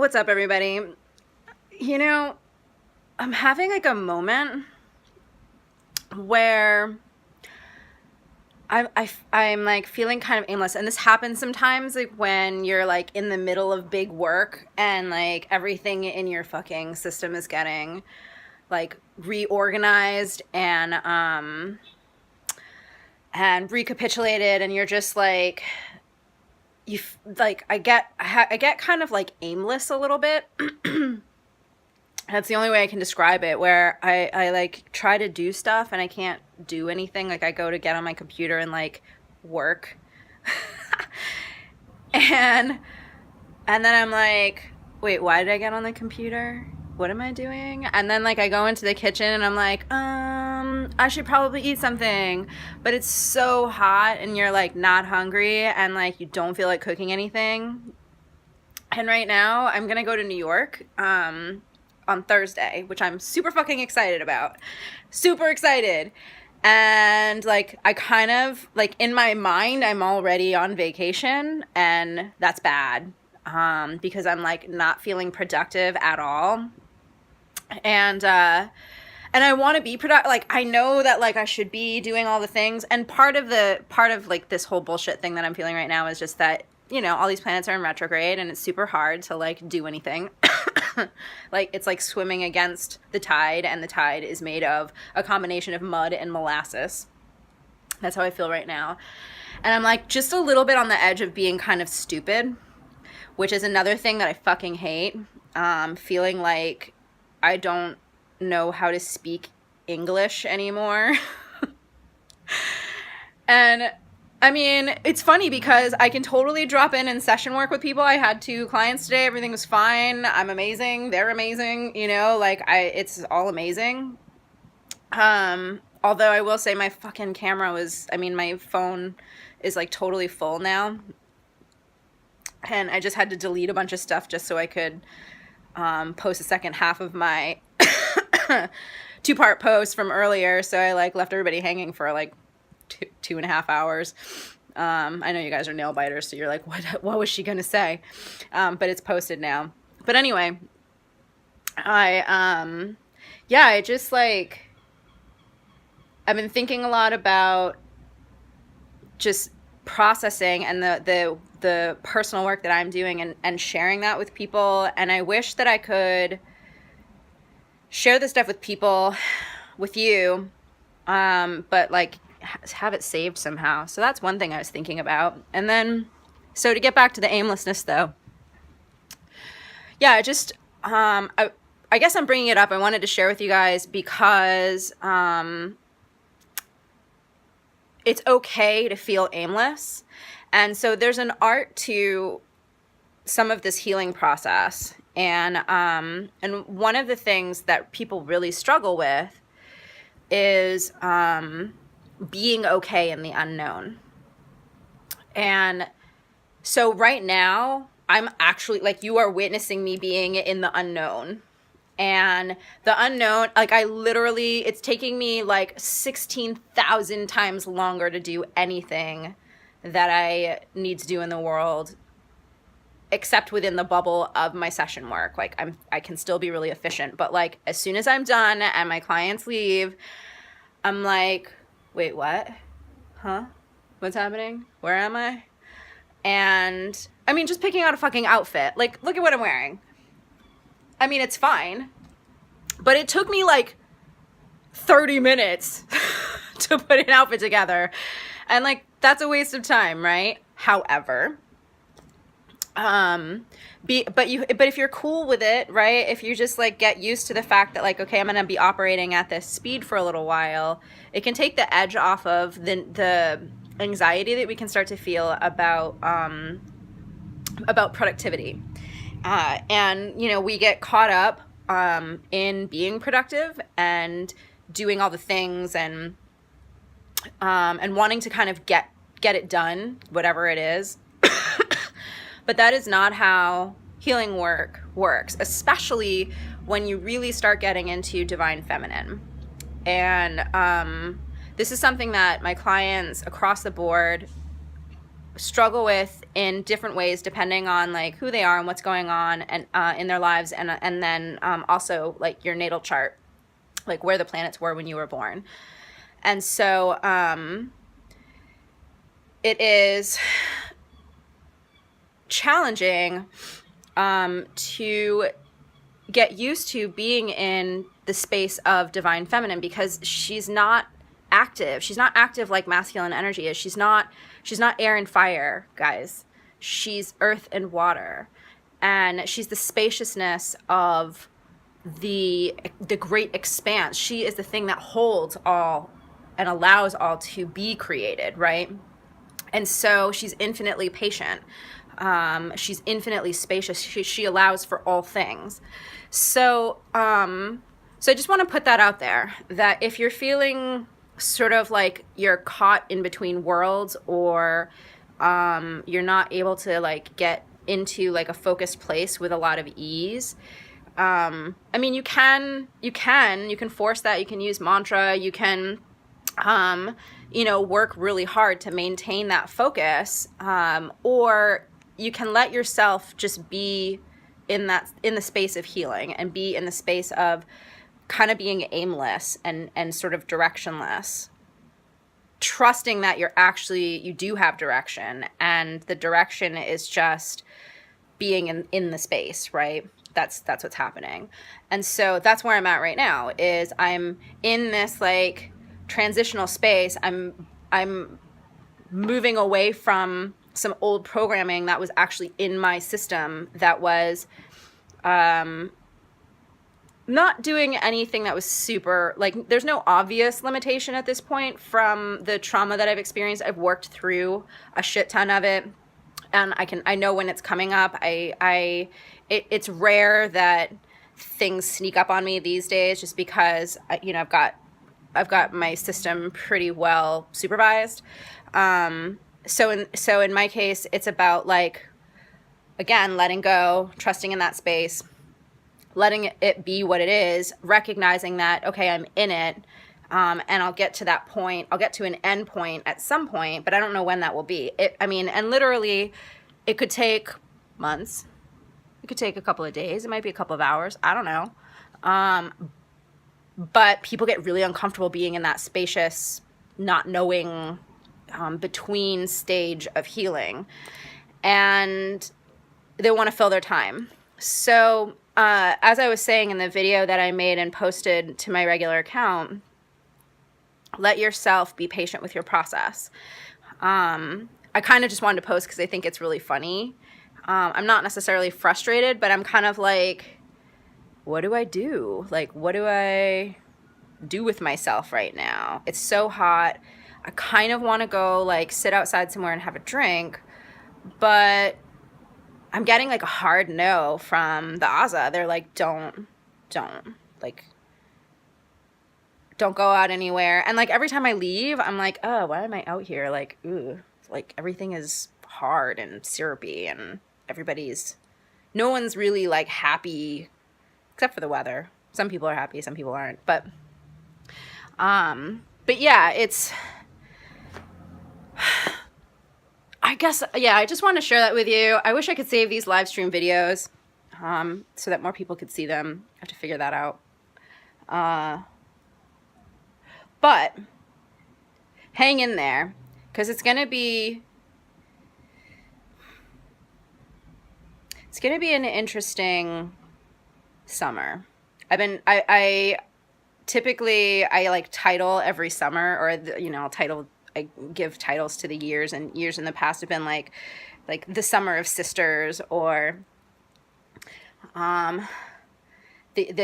What's up, everybody? You know, I'm having like a moment where I'm like feeling kind of aimless. And this happens sometimes like when you're like in the middle of big work and like everything in your fucking system is getting like reorganized and recapitulated, and you're just like I get kind of like aimless a little bit. That's the only way I can describe it, where I like try to do stuff and I can't do anything. Like I go to get on my computer and like work. and and then I'm like, wait, why did I get on the computer? What am I doing? And then like I go into the kitchen and I'm like, I should probably eat something. But it's so hot and you're like not hungry and like you don't feel like cooking anything. And right now I'm gonna go to New York on Thursday, which I'm super fucking excited about. Super excited. And like I kind of like in my mind I'm already on vacation, and that's bad because I'm like not feeling productive at all. And I want to be productive. Like I know that like I should be doing all the things, and part of like this whole bullshit thing that I'm feeling right now is just that, you know, all these planets are in retrograde and it's super hard to like do anything. Like it's like swimming against the tide, and the tide is made of a combination of mud and molasses. That's how I feel right now. And I'm like just a little bit on the edge of being kind of stupid, which is another thing that I fucking hate. Feeling like I don't know how to speak English anymore. And I mean, it's funny because I can totally drop in and session work with people. I had 2 clients today. Everything was fine. I'm amazing. They're amazing. You know, like it's all amazing. Although I will say my fucking camera my phone is like totally full now. And I just had to delete a bunch of stuff just so I could post the second half of my 2-part post from earlier. So I like left everybody hanging for like 2.5 hours. I know you guys are nail biters, so you're like, what was she gonna say? But it's posted now. But anyway, I just like, I've been thinking a lot about just processing and the personal work that I'm doing and sharing that with people. And I wish that I could share this stuff with people, with you, but like have it saved somehow. So that's one thing I was thinking about. And then, so to get back to the aimlessness though, yeah, I guess I'm bringing it up. I wanted to share with you guys because it's okay to feel aimless. And so there's an art to some of this healing process. And one of the things that people really struggle with is being okay in the unknown. And so right now, I'm actually, like, you are witnessing me being in the unknown. And the unknown, like, I literally, it's taking me like 16,000 times longer to do anything that I need to do in the world, except within the bubble of my session work. Like, I can still be really efficient, but like, as soon as I'm done and my clients leave, I'm like, wait, what? Huh? What's happening? Where am I? And I mean, just picking out a fucking outfit. Like, look at what I'm wearing. I mean, it's fine, but it took me like 30 minutes to put an outfit together. And like, that's a waste of time, right? However, but if you're cool with it, right? If you just like get used to the fact that like, okay, I'm going to be operating at this speed for a little while, it can take the edge off of the anxiety that we can start to feel about productivity. And, you know, we get caught up in being productive and doing all the things and wanting to kind of get it done, whatever it is. But that is not how healing work works, especially when you really start getting into divine feminine. And this is something that my clients across the board struggle with in different ways depending on like who they are and what's going on and in their lives, and then also like your natal chart, like where the planets were when you were born. And so it is challenging to get used to being in the space of divine feminine, because she's not active. She's not active like masculine energy is. She's not air and fire, guys. She's earth and water. And she's the spaciousness of the great expanse. She is the thing that holds all and allows all to be created, right? And so she's infinitely patient. She's infinitely spacious. She allows for all things. So I just want to put that out there, that if you're feeling sort of like you're caught in between worlds, or you're not able to like get into like a focused place with a lot of ease, I mean, you can force that. You can use mantra. You can, work really hard to maintain that focus, or you can let yourself just be in the space of healing, and be in the space of kind of being aimless and sort of directionless, trusting that you do have direction, and the direction is just being in the space, right? That's what's happening. And so that's where I'm at right now, is I'm in this like transitional space. I'm moving away from some old programming that was actually in my system that was not doing anything that was super, like, there's no obvious limitation at this point from the trauma that I've experienced. I've worked through a shit ton of it, and I know when it's coming up. It's rare that things sneak up on me these days, just because I've got my system pretty well supervised. So in my case, it's about like, again, letting go, trusting in that space, letting it be what it is, recognizing that, okay, I'm in it, and I'll get to that point. I'll get to an end point at some point, but I don't know when that will be. And literally, it could take months. It could take a couple of days. It might be a couple of hours. I don't know. But people get really uncomfortable being in that spacious, not knowing, between stage of healing, and they want to fill their time. So as I was saying in the video that I made and posted to my regular account, let yourself be patient with your process. I kind of just wanted to post because I think it's really funny. I'm not necessarily frustrated, but I'm kind of like, what do I do? Like, what do I do with myself right now? It's so hot. I kind of want to go like sit outside somewhere and have a drink, but I'm getting like a hard no from the Aza. They're like, don't go out anywhere. And like every time I leave, I'm like, oh, why am I out here? Like, ooh, like everything is hard and syrupy, and no one's really like happy, except for the weather. Some people are happy, some people aren't. But yeah, I guess, yeah, I just want to share that with you. I wish I could save these live stream videos so that more people could see them. I have to figure that out. But hang in there, because it's going to be an interesting summer. I typically like title every summer, or I give titles to the years, and years in the past have been like the Summer of Sisters, or the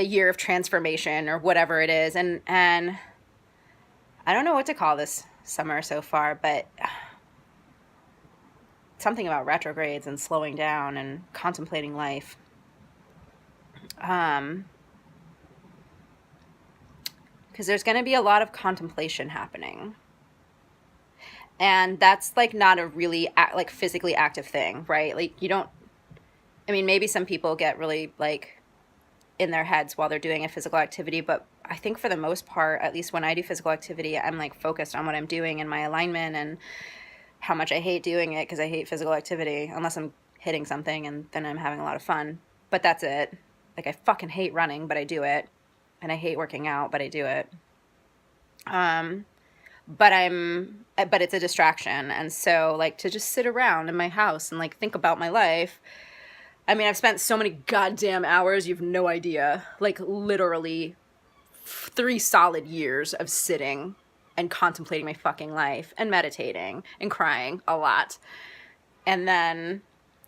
Year of Transformation, or whatever it is. And I don't know what to call this summer so far, but something about retrogrades and slowing down and contemplating life. Because there's going to be a lot of contemplation happening. And that's like not a really like physically active thing, right? Like maybe some people get really like in their heads while they're doing a physical activity, but I think for the most part, at least when I do physical activity, I'm like focused on what I'm doing and my alignment, and how much I hate doing it because I hate physical activity, unless I'm hitting something and then I'm having a lot of fun. But that's it. Like, I fucking hate running, but I do it. And I hate working out, but I do it. But it's a distraction. And so, like, to just sit around in my house and, like, think about my life. I mean, I've spent so many goddamn hours, you've no idea. Like, literally 3 solid years of sitting and contemplating my fucking life and meditating and crying a lot. And then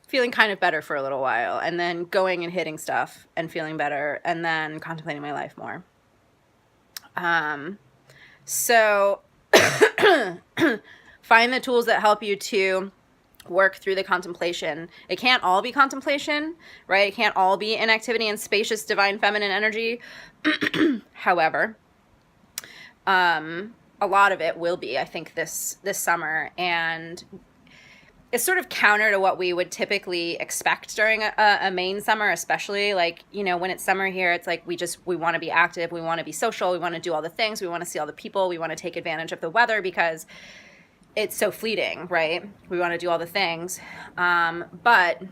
feeling kind of better for a little while. And then going and hitting stuff and feeling better. And then contemplating my life more. So find the tools that help you to work through the contemplation. It can't all be contemplation, right? It can't all be inactivity and spacious divine feminine energy. However, a lot of it will be, I think, this summer, and it's sort of counter to what we would typically expect during a Maine summer, especially, like, you know, when it's summer here, it's like we want to be active, we want to be social, we want to do all the things, we want to see all the people, we want to take advantage of the weather because it's so fleeting, right? We want to do all the things. But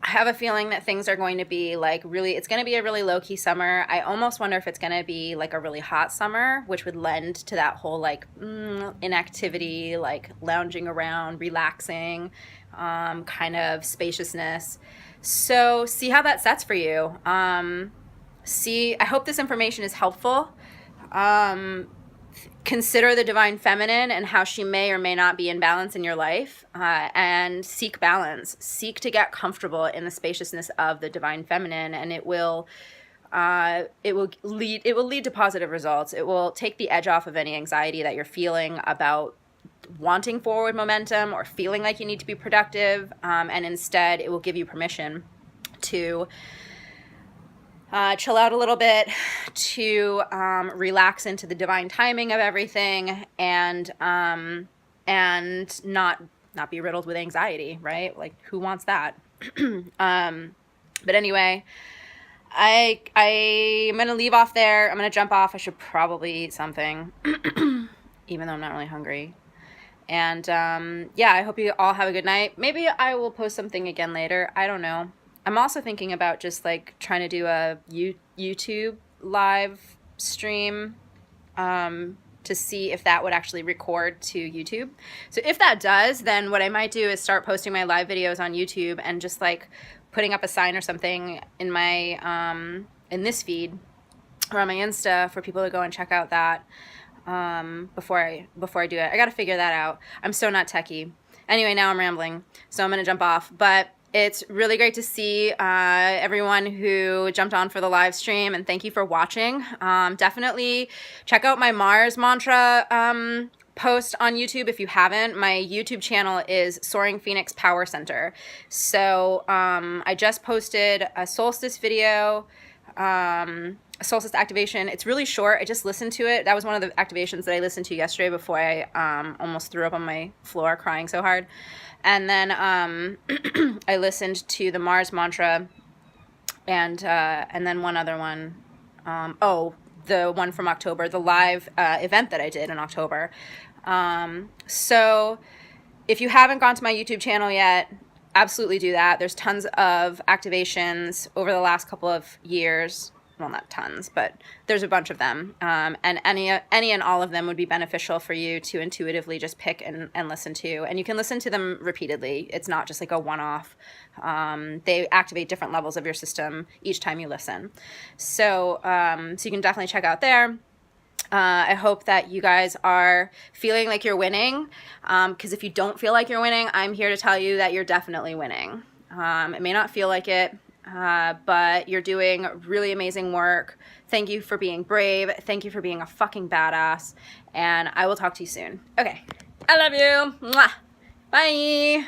I have a feeling that things are going to be like it's going to be a really low-key summer. I almost wonder if it's going to be like a really hot summer, which would lend to that whole like inactivity, like lounging around, relaxing, kind of spaciousness. So see how that sets for you. I hope this information is helpful. Consider the divine feminine and how she may or may not be in balance in your life, and seek balance. Seek to get comfortable in the spaciousness of the divine feminine, and it will lead to positive results. It will take the edge off of any anxiety that you're feeling about wanting forward momentum or feeling like you need to be productive, and instead it will give you permission to chill out a little bit, to relax into the divine timing of everything, and not be riddled with anxiety, right? Like, who wants that? But anyway, I'm gonna leave off there. I'm gonna jump off. I should probably eat something, even though I'm not really hungry. And yeah, I hope you all have a good night. Maybe I will post something again later. I don't know. I'm also thinking about just like trying to do a YouTube live stream to see if that would actually record to YouTube. So if that does, then what I might do is start posting my live videos on YouTube and just like putting up a sign or something in my in this feed or on my Insta for people to go and check out that before I do it. I got to figure that out. I'm so not techie. Anyway, now I'm rambling, so I'm gonna jump off. But it's really great to see everyone who jumped on for the live stream, and thank you for watching. Definitely check out my Mars mantra post on YouTube if you haven't. My YouTube channel is Soaring Phoenix Power Center. So I just posted a solstice video, a solstice activation. It's really short. I just listened to it. That was one of the activations that I listened to yesterday before I almost threw up on my floor crying so hard. And then I listened to the Mars mantra, and then one other one. The one from October, the live event that I did in October. So if you haven't gone to my YouTube channel yet, absolutely do that. There's tons of activations over the last couple of years. Well, not tons, but there's a bunch of them. And any and all of them would be beneficial for you to intuitively just pick and listen to. And you can listen to them repeatedly. It's not just like a one-off. They activate different levels of your system each time you listen. So, so you can definitely check out there. I hope that you guys are feeling like you're winning. Because if you don't feel like you're winning, I'm here to tell you that you're definitely winning. It may not feel like it. But you're doing really amazing work. Thank you for being brave. Thank you for being a fucking badass. And I will talk to you soon. Okay. I love you. Mwah. Bye.